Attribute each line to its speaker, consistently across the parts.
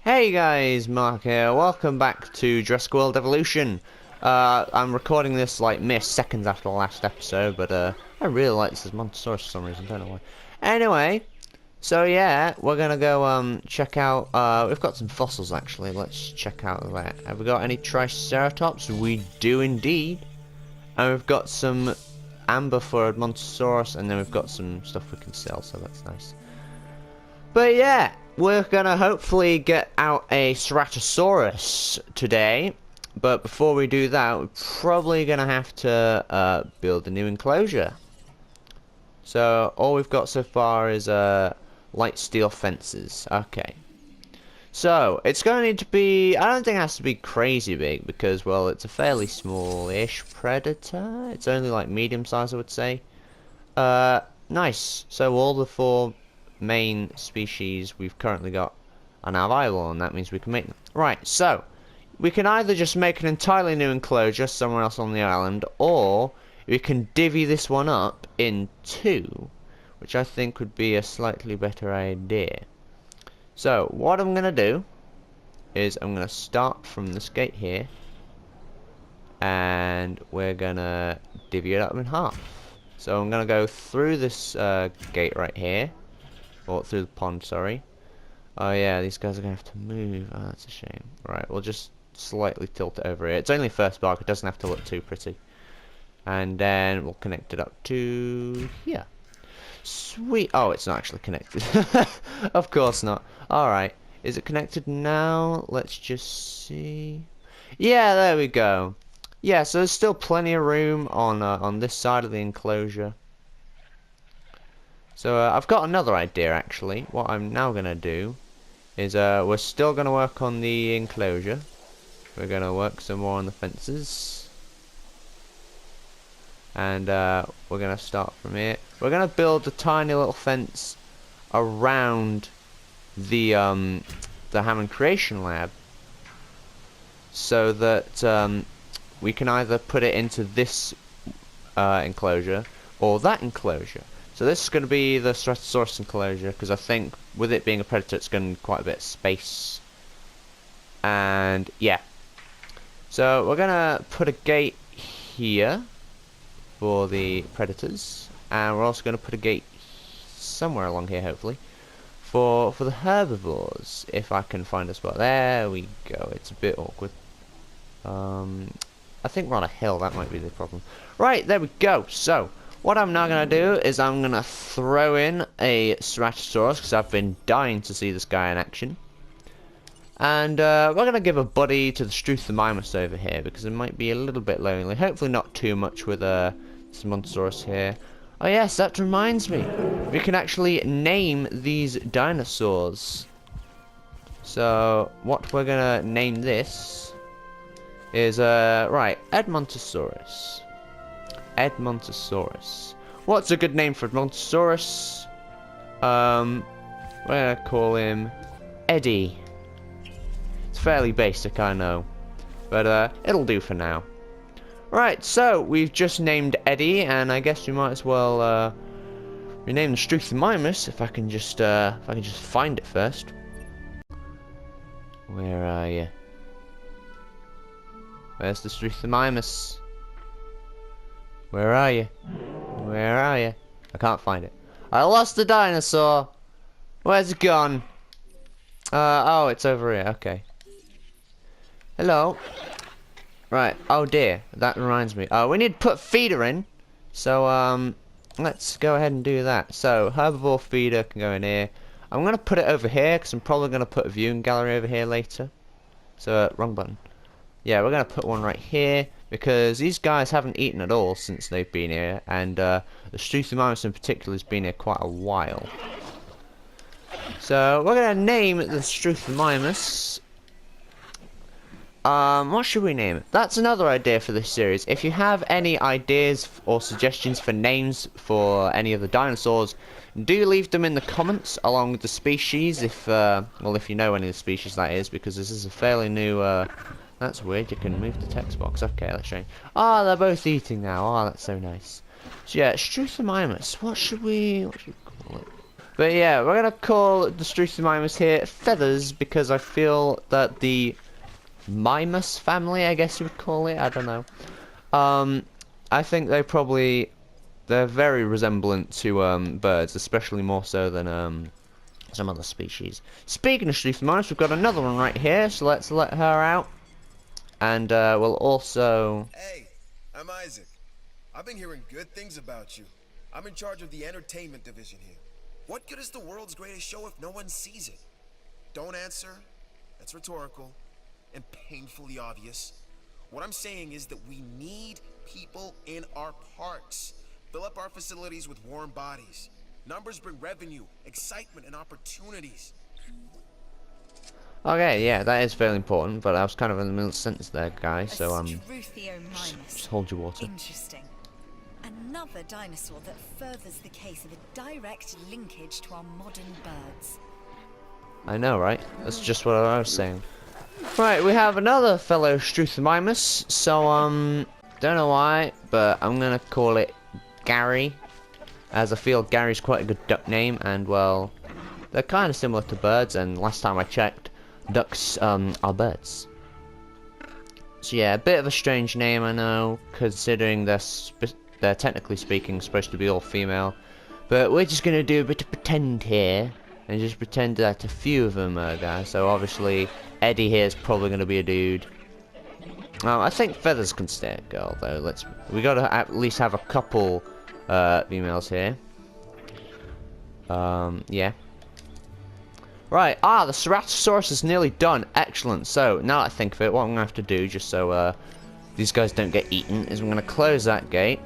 Speaker 1: Hey guys, Mark here. Welcome back to Jurassic World Evolution. I'm recording this like mere seconds after the last episode, but I really like this Montosaurus for some reason, don't know why. Anyway, so yeah, we're gonna go check out. We've got some fossils actually. Let's check out that. Have we got any Triceratops? We do indeed. And we've got some amber for Montosaurus, and then we've got some stuff we can sell, so that's nice. But yeah, we're gonna hopefully get out a Ceratosaurus today. But before we do that, we're probably gonna have to build a new enclosure. So all we've got so far is light steel fences. Okay. So it's going to need to be. I don't think it has to be crazy big because, well, it's a fairly small-ish predator. It's only like medium size, I would say. Nice. So all the four main species we've currently got are now viable, and that means we can make them. Right. So we can either just make an entirely new enclosure somewhere else on the island, or we can divvy this one up in two, which I think would be a slightly better idea. So what I'm gonna do is I'm gonna start from this gate here, and we're gonna divvy it up in half. So I'm gonna go through this gate right here, or through the pond, sorry. Oh yeah, these guys are gonna have to move. Oh, that's a shame. Right, we'll just slightly tilt it over here. It's only first bark, it doesn't have to look too pretty. And then we'll connect it up to here. Sweet. Oh, it's not actually connected. Of course not. Alright. Is it connected now? Let's just see. Yeah, there we go. Yeah, so there's still plenty of room on this side of the enclosure. So I've got another idea actually. What I'm now going to do is we're still going to work on the enclosure. We're going to work some more on the fences. And we're going to start from here. We're going to build a tiny little fence around the Hammond Creation Lab, so that we can either put it into this enclosure or that enclosure. So this is going to be the Ceratosaurus enclosure, because I think with it being a predator, it's going to need quite a bit of space. And yeah, so we're going to put a gate here for the predators, and we're also going to put a gate somewhere along here, hopefully, for the herbivores, if I can find a spot. There we go. It's a bit awkward. I think we're on a hill. That might be the problem. Right, there we go. So what I'm now going to do is I'm going to throw in a Ceratosaurus, because I've been dying to see this guy in action. And we're going to give a buddy to the Struthiomimus over here, because it might be a little bit lonely. Hopefully not too much with this Montosaurus here. Oh yes, that reminds me. We can actually name these dinosaurs. So what we're going to name this is, right, Edmontosaurus. Edmontosaurus. What's a good name for Edmontosaurus? We're going to call him Eddie. It's fairly basic, I know, but it'll do for now. Right, so we've just named Eddie, and I guess we might as well rename the Struthiomimus if I can just find it first. Where are you? Where's the Struthiomimus? Where are you? Where are you? I can't find it. I lost the dinosaur. Where's it gone? Oh, it's over here. Okay. Hello. Right. Oh dear. That reminds me. We need to put feeder in. So let's go ahead and do that. So herbivore feeder can go in here. I'm gonna put it over here because I'm probably gonna put a viewing gallery over here later. So wrong button. Yeah, we're gonna put one right here because these guys haven't eaten at all since they've been here, and the Struthiomimus in particular has been here quite a while. So we're gonna name the Struthiomimus. What should we name it? That's another idea for this series. If you have any ideas or suggestions for names for any of the dinosaurs, do leave them in the comments along with the species, if well, if you know any of the species that is, because this is a fairly new, that's weird, you can move the text box. Okay, let's show you. Oh, they're both eating now. Oh, that's so nice. So yeah, Struthiomimus. What should we call it? But yeah, we're gonna call the Struthiomimus here Feathers because I feel that the Mimus family, I guess you would call it. I don't know. I think they're very resemblant to birds, especially more so than some other species. Speaking of Struthiomimus, we've got another one right here, so let's let her out. And we'll also...
Speaker 2: Hey, I'm Isaac. I've been hearing good things about you. I'm in charge of the entertainment division here. What good is the world's greatest show if no one sees it? Don't answer. That's rhetorical and painfully obvious. What I'm saying is that we need people in our parks. Fill up our facilities with warm bodies. Numbers bring revenue, excitement, and opportunities.
Speaker 1: Okay, yeah, that is fairly important, but I was kind of in the middle of the sentence there, guys, so just hold your water.
Speaker 3: Interesting. Another dinosaur that furthers the case of a direct linkage to our modern birds.
Speaker 1: I know, right? That's just what I was saying. Right, we have another fellow Struthiomimus, so, don't know why, but I'm gonna call it Gary, as I feel Gary's quite a good duck name, and, well, they're kind of similar to birds, and last time I checked, ducks, are birds. So yeah, a bit of a strange name, I know, considering they're technically speaking supposed to be all female, but we're just gonna do a bit of pretend here, and just pretend that a few of them are guys. So obviously, Eddie here is probably gonna be a dude. I think Feathers can stay a girl though. We gotta at least have a couple females here. Yeah. Right, the Ceratosaurus is nearly done. Excellent. So, now that I think of it, what I'm going to have to do, just so these guys don't get eaten, is I'm going to close that gate.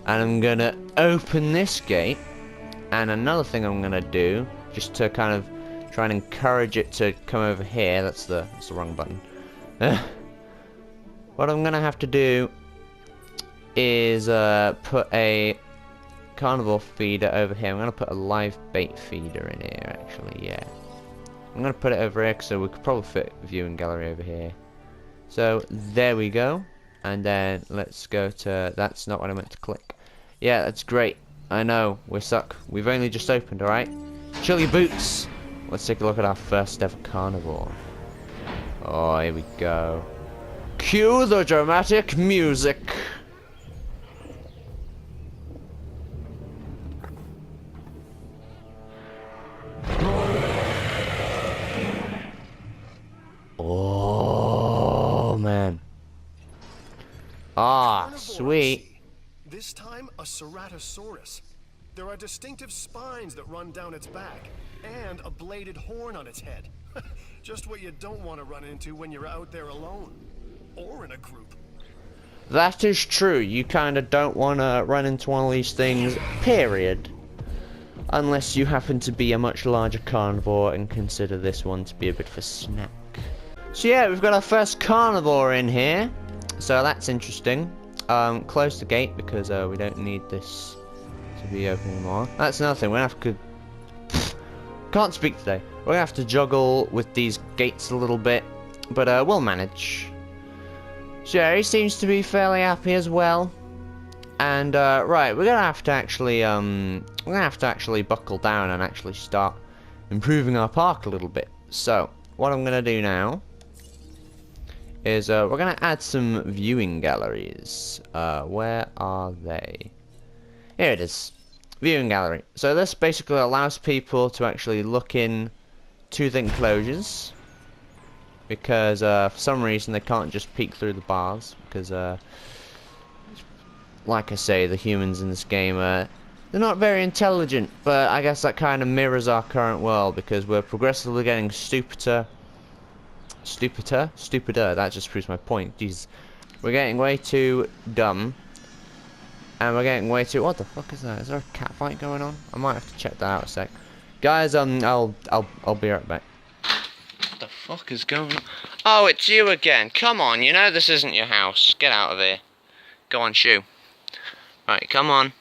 Speaker 1: And I'm going to open this gate. And another thing I'm going to do, just to kind of try and encourage it to come over here. That's the wrong button. What I'm going to have to do is put a carnivore feeder over here. I'm going to put a live bait feeder in here, actually, yeah. I'm going to put it over here so we could probably fit a viewing gallery over here. So, there we go. And then, let's go to... That's not what I meant to click. Yeah, that's great. I know, we suck. We've only just opened, alright? Chill your boots! Let's take a look at our first ever carnivore. Oh, here we go. Cue the dramatic music! Oh man. Sweet.
Speaker 4: This time a Ceratosaurus. There are distinctive spines that run down its back and a bladed horn on its head. Just what you don't want to run into when you're out there alone or in a group.
Speaker 1: That is true. You kind of don't want to run into one of these things, period. Unless you happen to be a much larger carnivore and consider this one to be a bit of a snack. So yeah, we've got our first carnivore in here. So that's interesting. Close the gate because we don't need this to be open anymore. That's another thing. We're gonna have to... Can't speak today. We're gonna have to juggle with these gates a little bit. But we'll manage. So yeah, he seems to be fairly happy as well. And right, we're gonna have to actually buckle down and actually start improving our park a little bit. So what I'm gonna do now is we're gonna add some viewing galleries. Where are they? Here it is, viewing gallery. So this basically allows people to actually look in to the enclosures, because for some reason they can't just peek through the bars, because like I say, the humans in this game they're not very intelligent, but I guess that kind of mirrors our current world, because we're progressively getting stupider, that just proves my point. Jeez. We're getting way too dumb, and we're getting way too... What the fuck is that? Is there a cat fight going on? I might have to check that out a sec. Guys, I'll be right back. What the fuck is going on? Oh, it's you again. Come on, you know this isn't your house. Get out of here. Go on, shoo. Right, come on.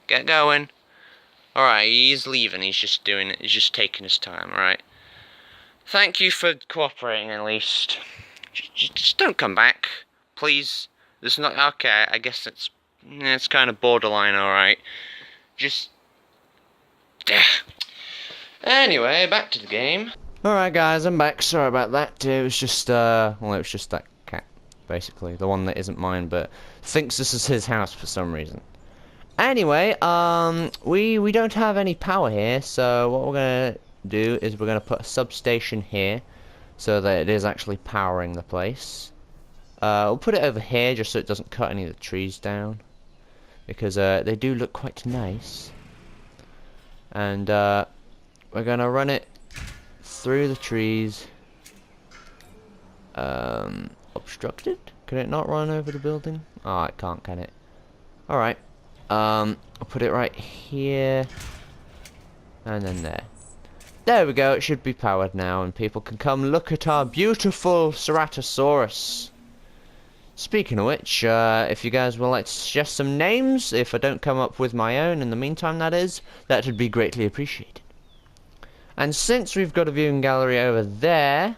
Speaker 1: Get going. Alright, he's leaving. He's just doing it. He's just taking his time, alright? Thank you for cooperating, at least. Just don't come back. Please. There's not... Okay, I guess it's It's kind of borderline alright. Just... Anyway, back to the game. Alright guys, I'm back. Sorry about that. It was just, well, it was just that cat, basically. The one that isn't mine, but thinks this is his house for some reason. Anyway, we don't have any power here, so what we're gonna do is we're gonna put a substation here, so that it is actually powering the place. We'll put it over here just so it doesn't cut any of the trees down, because they do look quite nice. And we're gonna run it through the trees. Obstructed? Can it not run over the building? Oh, it can't, can it? Alright. I'll put it right here. And then there. There we go, it should be powered now, and people can come look at our beautiful Ceratosaurus. Speaking of which, if you guys would like to suggest some names, if I don't come up with my own in the meantime, that is, that would be greatly appreciated. And since we've got a viewing gallery over there,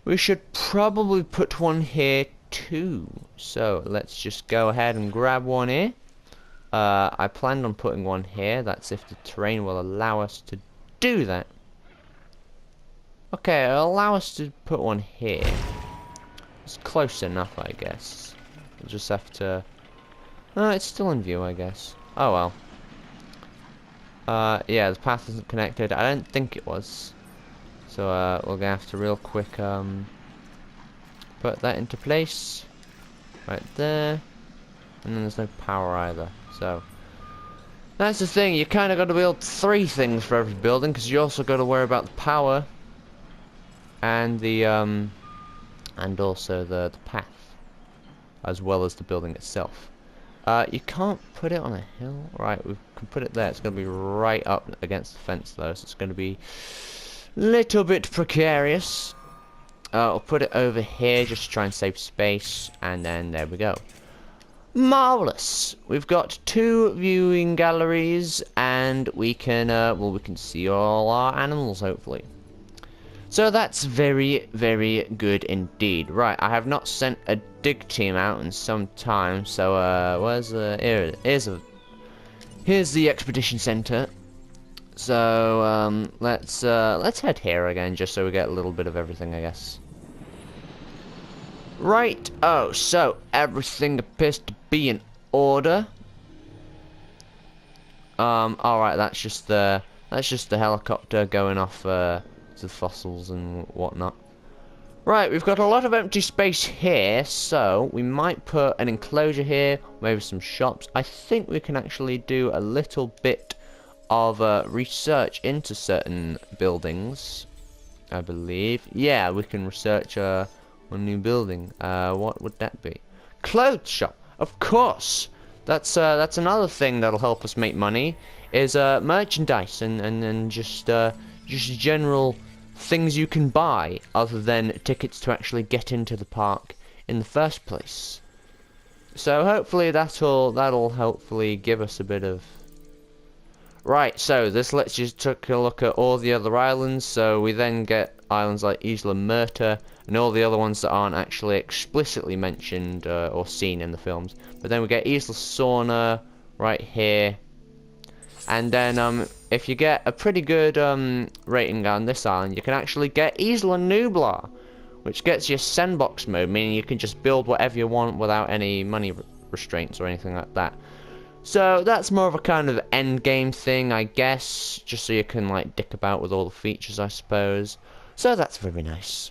Speaker 1: we should probably put one here too. So let's just go ahead and grab one here. I planned on putting one here. That's if the terrain will allow us to do that. Okay, it'll allow us to put one here. It's close enough, I guess. We'll just have to... Oh, it's still in view, I guess. Oh well. Yeah, the path isn't connected. I don't think it was. So, we're gonna have to real quick, put that into place. Right there. And then there's no power either. So, that's the thing. You kind of got to build 3 things for every building, because you also got to worry about the power. And the, and also the path, as well as the building itself. You can't put it on a hill. Right, we can put it there. It's going to be right up against the fence though, so it's going to be a little bit precarious. I'll put it over here just to try and save space, and then there we go. Marvelous. We've got 2 viewing galleries, and we can well, we can see all our animals hopefully. So that's very, very good indeed. Right, I have not sent a dig team out in some time, so where's the... here's the expedition center. So let's head here again, just so we get a little bit of everything, I guess. Right. Oh, so everything appears to be in order. All right, that's just the helicopter going off to the fossils and whatnot. Right, we've got a lot of empty space here, so we might put an enclosure here, maybe some shops. I think we can actually do a little bit of research into certain buildings, I believe. Yeah, we can research one new building. What would that be? Clothes shop, of course. That's another thing that'll help us make money, is merchandise and just general things you can buy other than tickets to actually get into the park in the first place. So hopefully that'll hopefully give us a bit of... Right, so this lets you take a look at all the other islands, so we then get islands like Isla Murta and all the other ones that aren't actually explicitly mentioned or seen in the films. But then we get Isla Sorna right here. And then if you get a pretty good rating on this island, you can actually get Isla Nublar, which gets you sandbox mode, meaning you can just build whatever you want without any money restraints or anything like that. So that's more of a kind of end game thing, I guess, just so you can like dick about with all the features, I suppose. So that's very nice.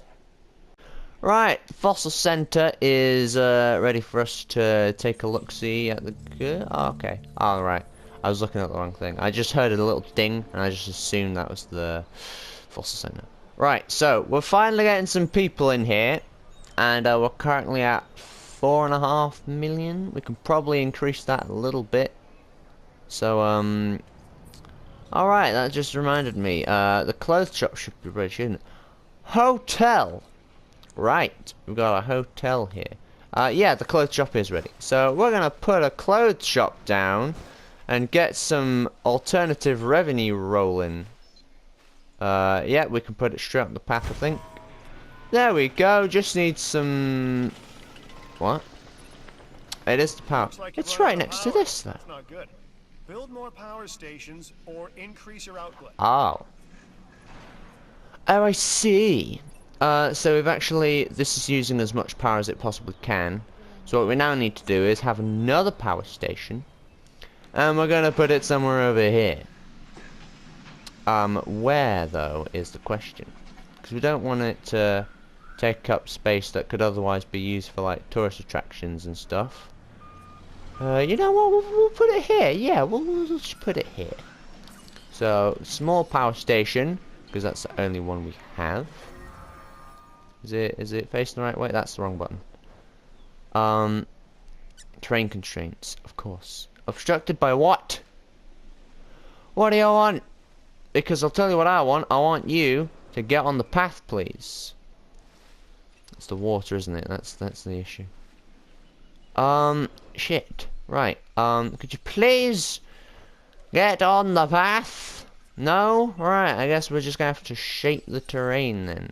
Speaker 1: Right, Fossil Center is ready for us to take a look-see at the... Oh, okay, alright. I was looking at the wrong thing. I just heard a little ding, and I just assumed that was the Fossil Center. Right, so we're finally getting some people in here, and we're currently at 4.5 million. We can probably increase that a little bit. So, alright, that just reminded me. The clothes shop should be ready, shouldn't it? Hotel! Right, we've got a hotel here. Yeah, the clothes shop is ready. So, we're gonna put a clothes shop down and get some alternative revenue rolling. Yeah, we can put it straight up the path, I think. There we go, just need some... What? It is the power.
Speaker 4: Looks like you're
Speaker 1: It's
Speaker 4: running
Speaker 1: right
Speaker 4: out of
Speaker 1: next to
Speaker 4: power.
Speaker 1: this, though.
Speaker 4: That's not good. Build more power stations or increase your output.
Speaker 1: Oh. Oh, I see. So we've actually, this is using as much power as it possibly can. So what we now need to do is have another power station. And we're going to put it somewhere over here. Where, though, is the question. Because we don't want it to take up space that could otherwise be used for, like, tourist attractions and stuff. You know what, we'll put it here. Yeah, we'll just put it here. So, small power station, because that's the only one we have. Is it facing the right way? That's the wrong button. Terrain constraints, of course. Obstructed by what? What do you want? Because I'll tell you what I want. I want you to get on the path, please. It's the water, isn't it? That's the issue. Shit. Right. Could you please get on the path? No? Right, I guess we're just gonna have to shape the terrain then.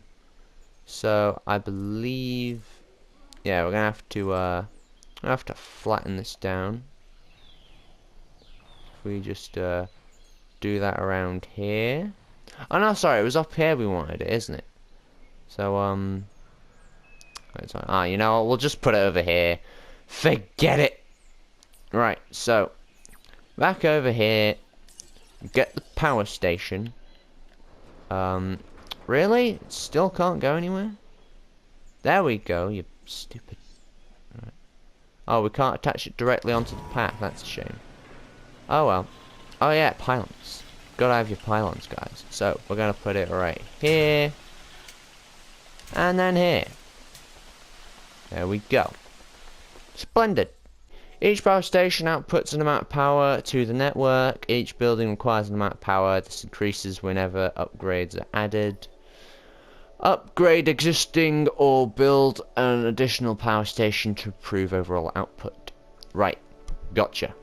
Speaker 1: So, I believe... Yeah, we're gonna have to flatten this down. If we just, do that around here. Oh no, sorry, it was up here we wanted it, isn't it? So, you know what, we'll just put it over here. Forget it! Right, so, back over here, get the power station. Really? It still can't go anywhere? There we go, you stupid. Right. Oh, we can't attach it directly onto the path, that's a shame. Oh well. Oh yeah, pylons. Gotta have your pylons, guys. So, we're gonna put it right here. And then here. There we go. Splendid. Each power station outputs an amount of power to the network. Each building requires an amount of power. This increases whenever upgrades are added. Upgrade existing or build an additional power station to improve overall output. Right. Gotcha.